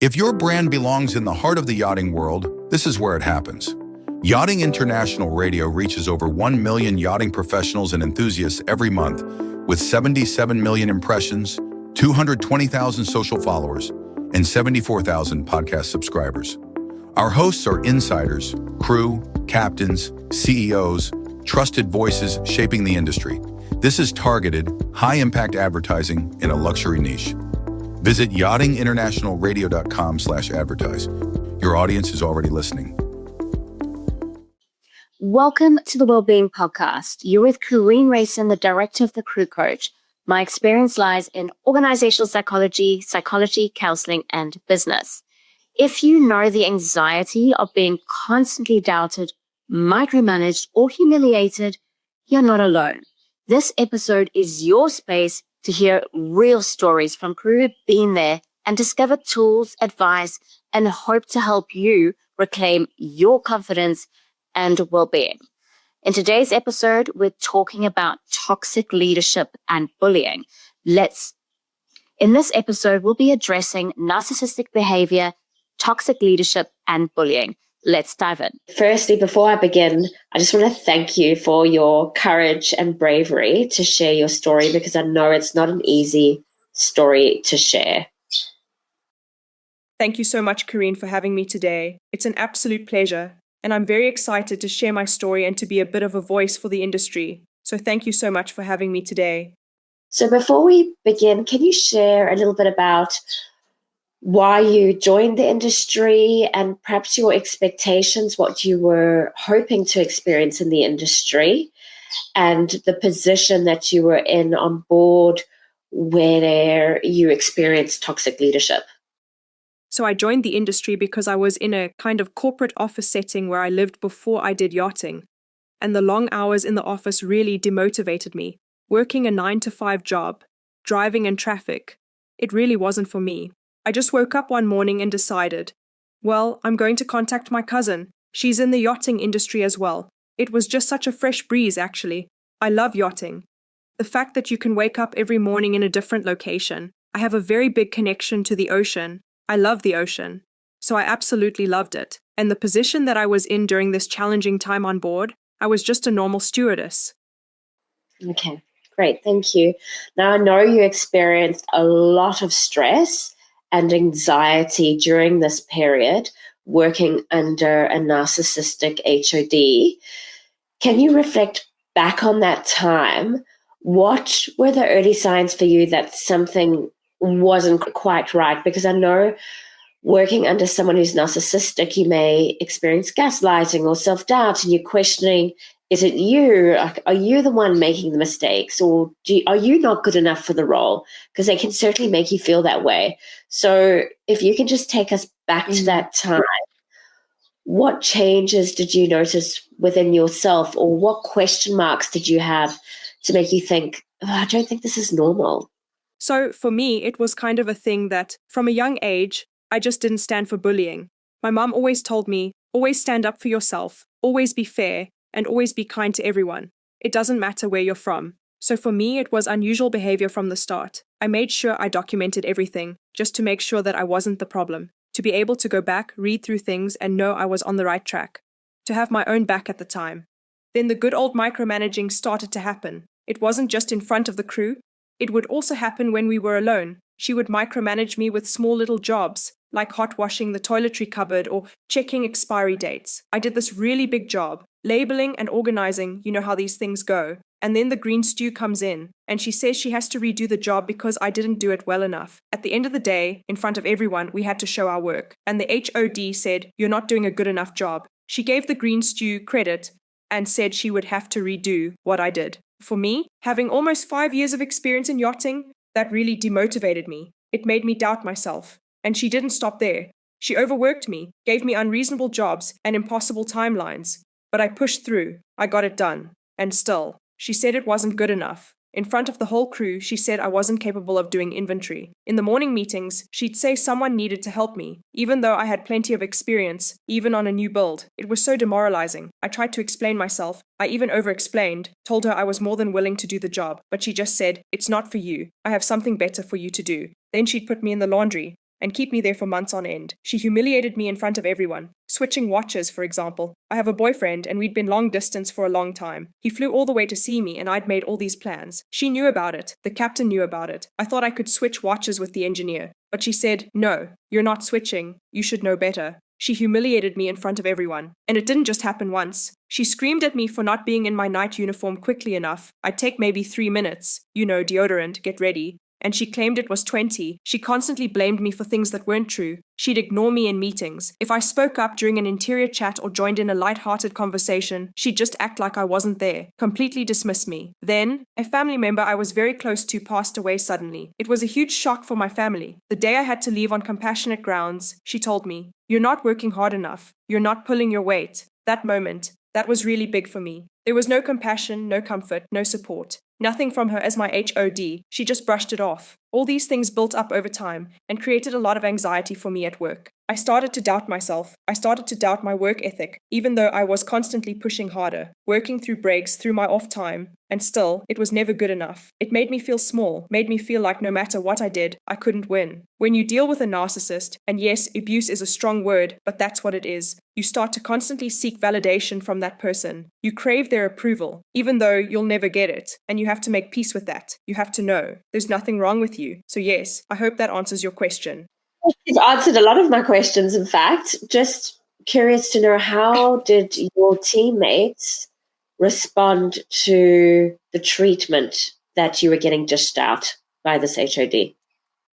If your brand belongs in the heart of the yachting world, this is where it happens. Yachting International Radio reaches over 1 million yachting professionals and enthusiasts every month, with 77 million impressions, 220,000 social followers, and 74,000 podcast subscribers. Our hosts are insiders, crew, captains, CEOs, trusted voices shaping the industry. This is targeted, high-impact advertising in a luxury niche. Visit yachtinginternationalradio.com/advertise. Your audience is already listening. Welcome to the Wellbeing Podcast. You're with Karine Rayson, the director of the Crew Coach. My experience lies in organizational psychology, counseling, and business. If you know the anxiety of being constantly doubted, micromanaged, or humiliated, you're not alone. This episode is your space to hear real stories from crew who've been there and discover tools, advice, and hope to help you reclaim your confidence and well-being. In today's episode, we're talking about toxic leadership and bullying. In this episode, we'll be addressing narcissistic behavior, toxic leadership, and bullying. Let's dive in. Firstly, before I begin, I just want to thank you for your courage and bravery to share your story, because I know it's not an easy story to share. Thank you so much, Karine, for having me today. It's an absolute pleasure, and I'm very excited to share my story and to be a bit of a voice for the industry. So thank you so much for having me today. So before we begin, can you share a little bit about why you joined the industry and perhaps your expectations, what you were hoping to experience in the industry, and the position that you were in on board where you experienced toxic leadership? So I joined the industry because I was in a kind of corporate office setting where I lived before I did yachting. And the long hours in the office really demotivated me. Working a 9-to-5 job, driving in traffic, it really wasn't for me. I just woke up one morning and decided, well, I'm going to contact my cousin. She's in the yachting industry as well. It was just such a fresh breeze, actually. I love yachting. The fact that you can wake up every morning in a different location. I have a very big connection to the ocean. I love the ocean. So I absolutely loved it. And the position that I was in during this challenging time on board, I was just a normal stewardess. Okay, great. Thank you. Now, I know you experienced a lot of stress and anxiety during this period, working under a narcissistic HOD. Can you reflect back on that time? What were the early signs for you that something wasn't quite right? Because I know working under someone who's narcissistic, you may experience gaslighting or self-doubt, and you're questioning, is it you? Are you the one making the mistakes, or are you not good enough for the role? Because they can certainly make you feel that way. So if you can just take us back to that time, what changes did you notice within yourself, or what question marks did you have to make you think, I don't think this is normal? So for me, it was kind of a thing that from a young age, I just didn't stand for bullying. My mom always told me, always stand up for yourself, always be fair, and always be kind to everyone. It doesn't matter where you're from. So for me, it was unusual behavior from the start. I made sure I documented everything, just to make sure that I wasn't the problem, to be able to go back, read through things, and know I was on the right track, to have my own back at the time. Then the good old micromanaging started to happen. It wasn't just in front of the crew. It would also happen when we were alone. She would micromanage me with small little jobs, like hot washing the toiletry cupboard or checking expiry dates. I did this really big job, labeling and organizing, you know how these things go. And then the green stew comes in, and she says she has to redo the job because I didn't do it well enough. At the end of the day, in front of everyone, we had to show our work. And the HOD said, you're not doing a good enough job. She gave the green stew credit and said she would have to redo what I did. For me, having almost 5 years of experience in yachting, that really demotivated me. It made me doubt myself. And she didn't stop there. She overworked me, gave me unreasonable jobs and impossible timelines. But I pushed through. I got it done. And still, she said it wasn't good enough. In front of the whole crew, she said I wasn't capable of doing inventory. In the morning meetings, she'd say someone needed to help me, even though I had plenty of experience, even on a new build. It was so demoralizing. I tried to explain myself. I even over-explained, told her I was more than willing to do the job, but she just said, it's not for you. I have something better for you to do. Then she'd put me in the laundry, and keep me there for months on end. She humiliated me in front of everyone. Switching watches, for example. I have a boyfriend and we'd been long distance for a long time. He flew all the way to see me and I'd made all these plans. She knew about it. The captain knew about it. I thought I could switch watches with the engineer. But she said, "No, you're not switching. You should know better." She humiliated me in front of everyone. And it didn't just happen once. She screamed at me for not being in my night uniform quickly enough. I'd take maybe 3 minutes. Deodorant, get ready. And she claimed it was 20. She constantly blamed me for things that weren't true. She'd ignore me in meetings. If I spoke up during an interior chat or joined in a light-hearted conversation, she'd just act like I wasn't there, completely dismiss me. Then, a family member I was very close to passed away suddenly. It was a huge shock for my family. The day I had to leave on compassionate grounds, she told me, "You're not working hard enough. You're not pulling your weight." That moment, that was really big for me. There was no compassion, no comfort, no support. Nothing from her as my HOD. She just brushed it off. All these things built up over time and created a lot of anxiety for me at work. I started to doubt myself. I started to doubt my work ethic, even though I was constantly pushing harder, working through breaks, through my off time, and still, it was never good enough. It made me feel small, made me feel like no matter what I did, I couldn't win. When you deal with a narcissist, and yes, abuse is a strong word, but that's what it is, you start to constantly seek validation from that person. You crave their approval, even though you'll never get it, and you have to make peace with that. You have to know there's nothing wrong with you. So yes, I hope that answers your question. You've answered a lot of my questions, in fact. Just curious to know, how did your teammates respond to the treatment that you were getting dished out by this HOD?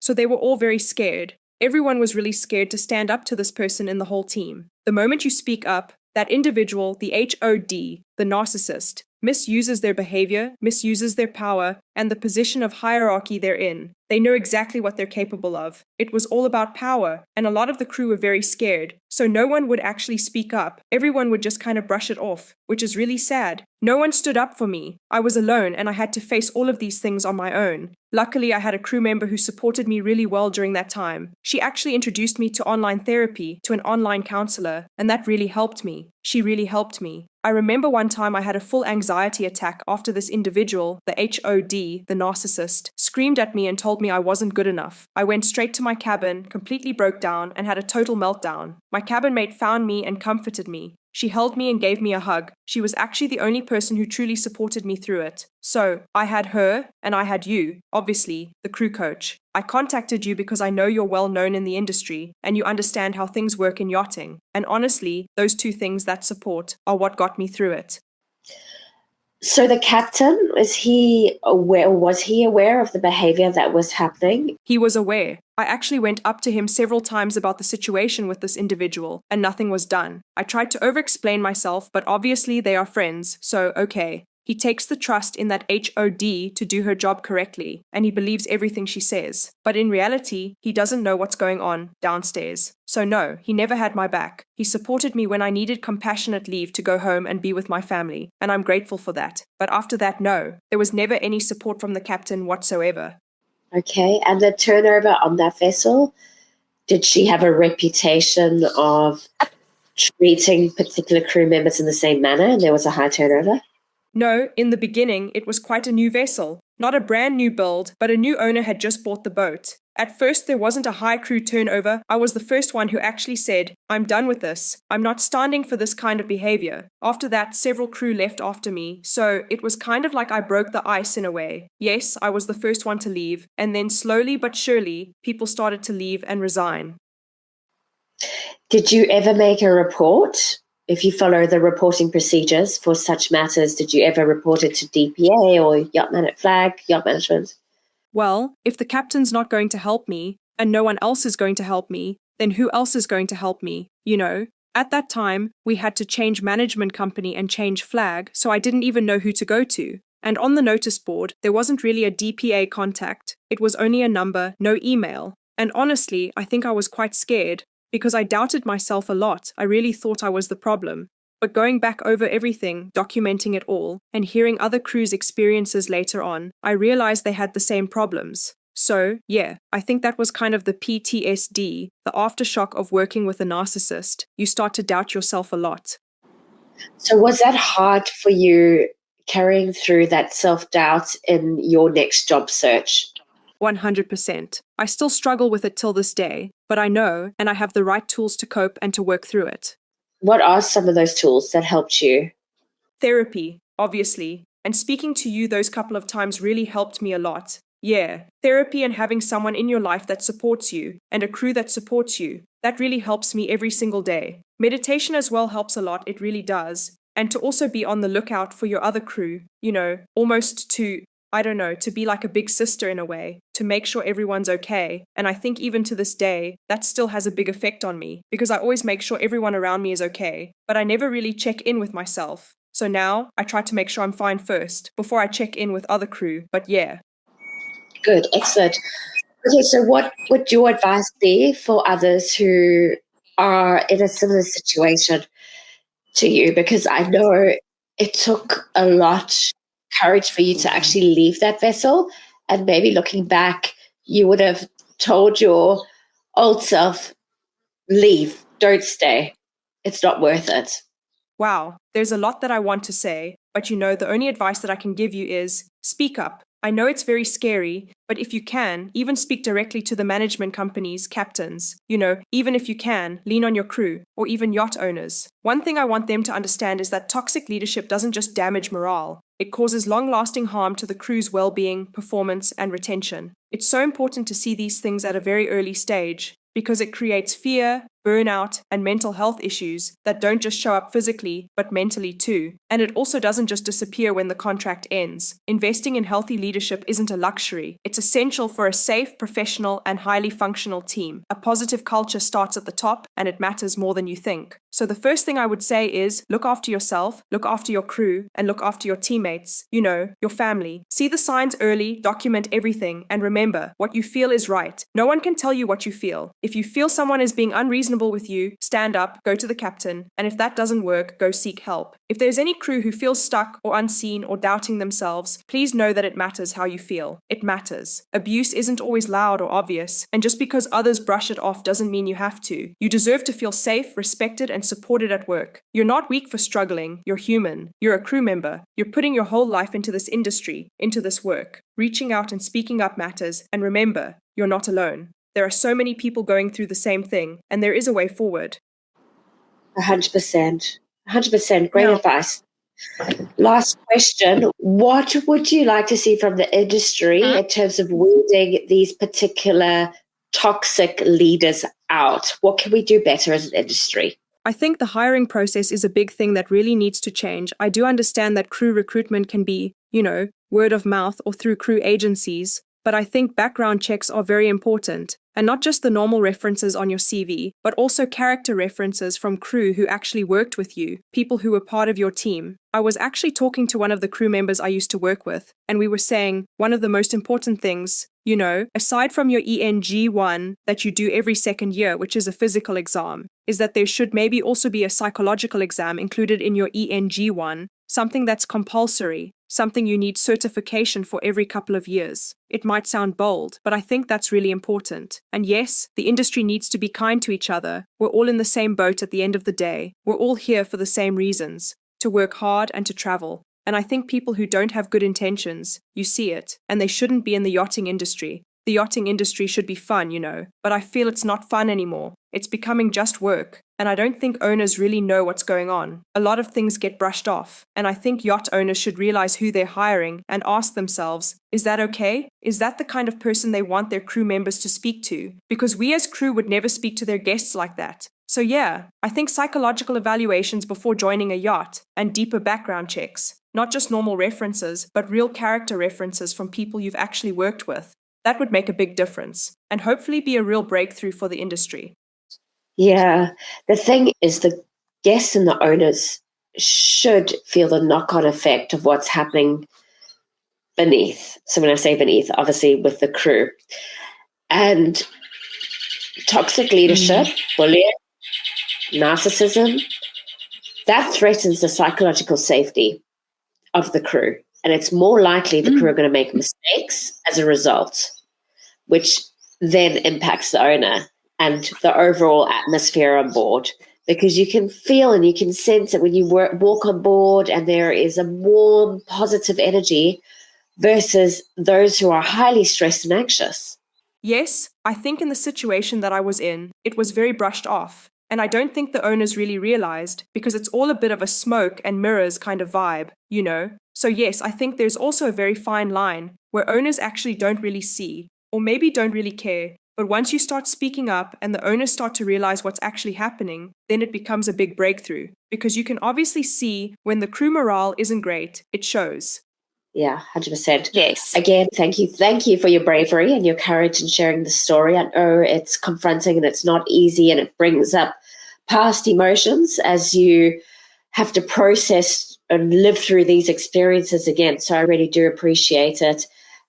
So they were all very scared. Everyone was really scared to stand up to this person in the whole team. The moment you speak up, that individual, the HOD, the narcissist, misuses their behavior, misuses their power, and the position of hierarchy they're in. They know exactly what they're capable of. It was all about power, and a lot of the crew were very scared, so no one would actually speak up. Everyone would just kind of brush it off, which is really sad. No one stood up for me. I was alone, and I had to face all of these things on my own. Luckily, I had a crew member who supported me really well during that time. She actually introduced me to online therapy, to an online counselor, and that really helped me. She really helped me. I remember one time I had a full anxiety attack after this individual, the HOD, the narcissist, screamed at me and told me I wasn't good enough. I went straight to my cabin, completely broke down, and had a total meltdown. My cabin mate found me and comforted me. She held me and gave me a hug. She was actually the only person who truly supported me through it. So, I had her, and I had you, obviously, the crew coach. I contacted you because I know you're well known in the industry, and you understand how things work in yachting. And honestly, those two things, that support, are what got me through it. So the captain, was he aware of the behavior that was happening? He was aware. I actually went up to him several times about the situation with this individual, and nothing was done. I tried to over-explain myself, but obviously they are friends, so okay. He takes the trust in that HOD to do her job correctly, and he believes everything she says. But in reality, he doesn't know what's going on downstairs. So no, he never had my back. He supported me when I needed compassionate leave to go home and be with my family, and I'm grateful for that. But after that, no, there was never any support from the captain whatsoever. Okay, and the turnover on that vessel, did she have a reputation of treating particular crew members in the same manner, and there was a high turnover? No, in the beginning, it was quite a new vessel. Not a brand new build, but a new owner had just bought the boat. At first, there wasn't a high crew turnover. I was the first one who actually said, "I'm done with this. I'm not standing for this kind of behavior." After that, several crew left after me, so it was kind of like I broke the ice in a way. Yes, I was the first one to leave, and then slowly but surely, people started to leave and resign. Did you ever make a report? If you follow the reporting procedures for such matters, did you ever report it to DPA or Yacht Management? Well, if the captain's not going to help me, and no one else is going to help me, then who else is going to help me? At that time, we had to change management company and change flag, so I didn't even know who to go to. And on the notice board, there wasn't really a DPA contact. It was only a number, no email. And honestly, I think I was quite scared, because I doubted myself a lot. I really thought I was the problem. But going back over everything, documenting it all, and hearing other crews' experiences later on, I realized they had the same problems. So, yeah, I think that was kind of the PTSD, the aftershock of working with a narcissist. You start to doubt yourself a lot. So was that hard for you carrying through that self-doubt in your next job search? 100%. I still struggle with it till this day, but I know and I have the right tools to cope and to work through it. What are some of those tools that helped you? Therapy, obviously, and speaking to you those couple of times really helped me a lot. Yeah, therapy and having someone in your life that supports you and a crew that supports you, that really helps me every single day. Meditation as well helps a lot, it really does. And to also be on the lookout for your other crew, almost to be like a big sister in a way, to make sure everyone's okay. And I think even to this day, that still has a big effect on me because I always make sure everyone around me is okay, but I never really check in with myself. So now I try to make sure I'm fine first before I check in with other crew. But yeah. Good, excellent. Okay, so what would your advice be for others who are in a similar situation to you? Because I know it took a lot courage for you to actually leave that vessel, and maybe looking back, you would have told your old self, leave, don't stay. It's not worth it. Wow, there's a lot that I want to say, but the only advice that I can give you is speak up. I know it's very scary, but if you can, even speak directly to the management companies, captains. Even if you can, lean on your crew, or even yacht owners. One thing I want them to understand is that toxic leadership doesn't just damage morale. It causes long-lasting harm to the crew's well-being, performance, and retention. It's so important to see these things at a very early stage, because it creates fear, burnout, and mental health issues that don't just show up physically, but mentally too. And it also doesn't just disappear when the contract ends. Investing in healthy leadership isn't a luxury. It's essential for a safe, professional, and highly functional team. A positive culture starts at the top, and it matters more than you think. So the first thing I would say is look after yourself, look after your crew, and look after your teammates, your family. See the signs early, document everything, and remember, what you feel is right. No one can tell you what you feel. If you feel someone is being unreasonable with you, stand up, go to the captain, and if that doesn't work, go seek help. If there's any crew who feels stuck or unseen or doubting themselves, please know that it matters how you feel. It matters. Abuse isn't always loud or obvious, and just because others brush it off doesn't mean you have to. You deserve to feel safe, respected, and supported at work. You're not weak for struggling. You're human. You're a crew member. You're putting your whole life into this industry, into this work. Reaching out and speaking up matters, and remember, you're not alone. There are so many people going through the same thing, and there is a way forward. 100%. 100%. Great Now, advice. Last question. What would you like to see from the industry in terms of weeding these particular toxic leaders out? What can we do better as an industry? I think the hiring process is a big thing that really needs to change. I do understand that crew recruitment can be, word of mouth or through crew agencies, but I think background checks are very important. And not just the normal references on your CV, but also character references from crew who actually worked with you, people who were part of your team. I was actually talking to one of the crew members I used to work with, and we were saying one of the most important things, aside from your ENG1 that you do every second year, which is a physical exam, is that there should maybe also be a psychological exam included in your ENG1, something that's compulsory, something you need certification for every couple of years. It might sound bold, but I think that's really important. And yes, the industry needs to be kind to each other. We're all in the same boat at the end of the day. We're all here for the same reasons, to work hard and to travel. And I think people who don't have good intentions, you see it, and they shouldn't be in the yachting industry. The yachting industry should be fun, but I feel it's not fun anymore. It's becoming just work, and I don't think owners really know what's going on. A lot of things get brushed off, and I think yacht owners should realize who they're hiring and ask themselves, is that okay? Is that the kind of person they want their crew members to speak to? Because we as crew would never speak to their guests like that. So yeah, I think psychological evaluations before joining a yacht and deeper background checks, not just normal references, but real character references from people you've actually worked with. That would make a big difference and hopefully be a real breakthrough for the industry. Yeah, the thing is the guests and the owners should feel the knock-on effect of what's happening beneath. So when I say beneath, obviously with the crew. And toxic leadership, bullying, narcissism, that threatens the psychological safety of the crew. And it's more likely the crew are going to make mistakes as a result, which then impacts the owner and the overall atmosphere on board. Because you can feel and you can sense it when you walk on board and there is a warm, positive energy versus those who are highly stressed and anxious. Yes, I think in the situation that I was in, it was very brushed off. And I don't think the owners really realized, because it's all a bit of a smoke and mirrors kind of vibe, you know? So yes, I think there's also a very fine line where owners actually don't really see, or maybe don't really care. But once you start speaking up and the owners start to realize what's actually happening, then it becomes a big breakthrough. Because you can obviously see when the crew morale isn't great, it shows. Yeah, 100%. Yes. Again, thank you. Thank you for your bravery and your courage in sharing the story. I know it's confronting and it's not easy, and it brings up past emotions as you have to process and live through these experiences again. So I really do appreciate it.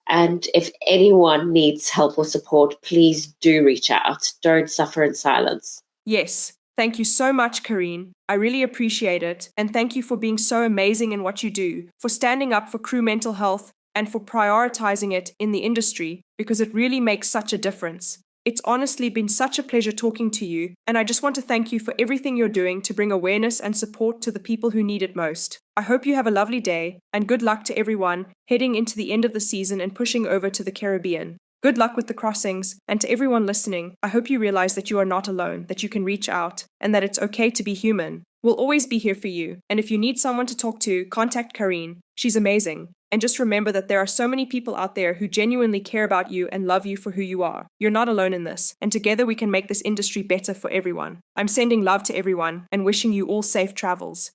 And if anyone needs help or support, please do reach out. Don't suffer in silence. Yes. Thank you so much, Karine. I really appreciate it. And thank you for being so amazing in what you do, for standing up for crew mental health, and for prioritizing it in the industry, because it really makes such a difference. It's honestly been such a pleasure talking to you, and I just want to thank you for everything you're doing to bring awareness and support to the people who need it most. I hope you have a lovely day, and good luck to everyone heading into the end of the season and pushing over to the Caribbean. Good luck with the crossings, and to everyone listening, I hope you realize that you are not alone, that you can reach out, and that it's okay to be human. We'll always be here for you, and if you need someone to talk to, contact Karine. She's amazing. And just remember that there are so many people out there who genuinely care about you and love you for who you are. You're not alone in this, and together we can make this industry better for everyone. I'm sending love to everyone and wishing you all safe travels.